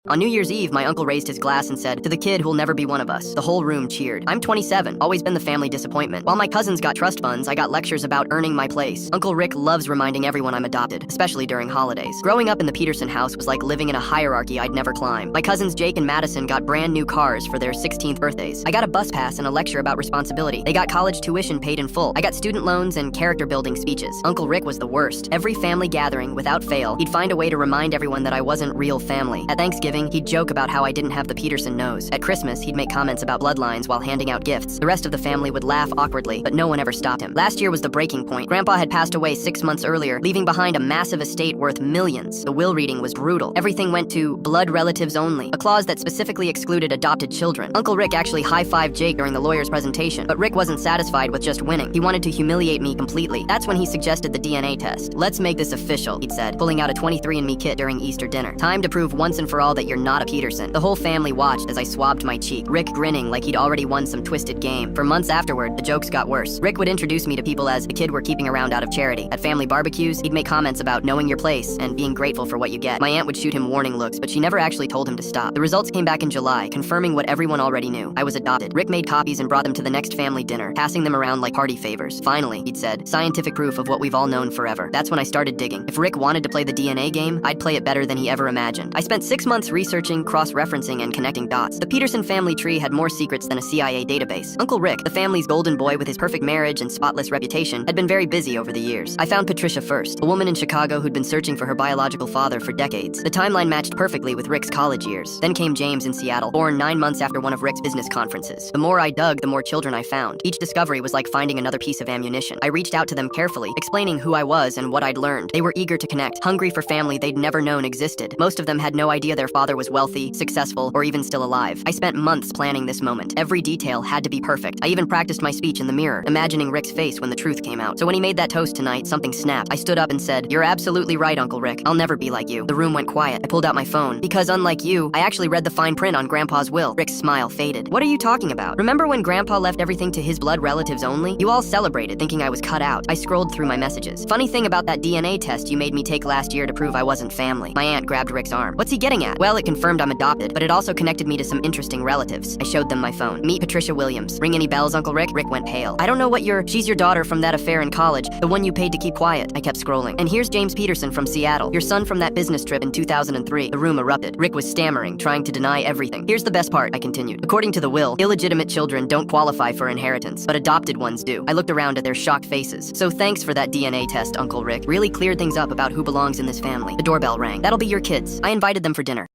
On New Year's Eve, my uncle raised his glass and said, "To the kid who'll never be one of us." The whole room cheered. I'm 27, always been the family disappointment. While my cousins got trust funds, I got lectures about earning my place. Uncle Rick loves reminding everyone I'm adopted, especially during holidays. Growing up in the Peterson house was like living in a hierarchy I'd never climb. My cousins Jake and Madison got brand new cars for their 16th birthdays. I got a bus pass and a lecture about responsibility. They got college tuition paid in full. I got student loans and character building speeches. Uncle Rick was the worst. Every family gathering, without fail, he'd find a way to remind everyone that I wasn't real family. At Thanksgiving, he'd joke about how I didn't have the Peterson nose. At Christmas, he'd make comments about bloodlines while handing out gifts. The rest of the family would laugh awkwardly, but no one ever stopped him. Last year was the breaking point. Grandpa had passed away 6 months earlier, leaving behind a massive estate worth millions. The will reading was brutal. Everything went to blood relatives only, a clause that specifically excluded adopted children. Uncle Rick actually high-fived Jake during the lawyer's presentation, but Rick wasn't satisfied with just winning. He wanted to humiliate me completely. That's when he suggested the DNA test. "Let's make this official," he'd said, pulling out a 23andMe kit during Easter dinner. "Time to prove once and for all that you're not a Peterson." The whole family watched as I swabbed my cheek, Rick grinning like he'd already won some twisted game. For months afterward, the jokes got worse. Rick would introduce me to people as the kid we're keeping around out of charity. At family barbecues, he'd make comments about knowing your place and being grateful for what you get. My aunt would shoot him warning looks, but she never actually told him to stop. The results came back in July, confirming what everyone already knew. I was adopted. Rick made copies and brought them to the next family dinner, passing them around like party favors. "Finally," he'd said, "scientific proof of what we've all known forever." That's when I started digging. If Rick wanted to play the DNA game, I'd play it better than he ever imagined. I spent 6 months researching, cross-referencing, and connecting dots. The Peterson family tree had more secrets than a CIA database. Uncle Rick, the family's golden boy with his perfect marriage and spotless reputation, had been very busy over the years. I found Patricia first, a woman in Chicago who'd been searching for her biological father for decades. The timeline matched perfectly with Rick's college years. Then came James in Seattle, born 9 months after one of Rick's business conferences. The more I dug, the more children I found. Each discovery was like finding another piece of ammunition. I reached out to them carefully, explaining who I was and what I'd learned. They were eager to connect, hungry for family they'd never known existed. Most of them had no idea their father was wealthy, successful, or even still alive. I spent months planning this moment. Every detail had to be perfect. I even practiced my speech in the mirror, imagining Rick's face when the truth came out. So when he made that toast tonight, something snapped. I stood up and said, "You're absolutely right, Uncle Rick. I'll never be like you." The room went quiet. I pulled out my phone. "Because unlike you, I actually read the fine print on Grandpa's will." Rick's smile faded. "What are you talking about? Remember when Grandpa left everything to his blood relatives only? You all celebrated, thinking I was cut out." I scrolled through my messages. "Funny thing about that DNA test you made me take last year to prove I wasn't family." My aunt grabbed Rick's arm. "What's he getting at?" "Well, it confirmed I'm adopted, but it also connected me to some interesting relatives." I showed them my phone. "Meet Patricia Williams." "Ring any bells, Uncle Rick?" Rick went pale. "I don't know what she's your daughter from that affair in college, the one you paid to keep quiet." I kept scrolling. "And here's James Peterson from Seattle, your son from that business trip in 2003. The room erupted. Rick was stammering, trying to deny everything. "Here's the best part," I continued. "According to the will, illegitimate children don't qualify for inheritance, but adopted ones do." I looked around at their shocked faces. "So thanks for that DNA test, Uncle Rick. Really cleared things up about who belongs in this family." The doorbell rang. "That'll be your kids." I invited them for dinner.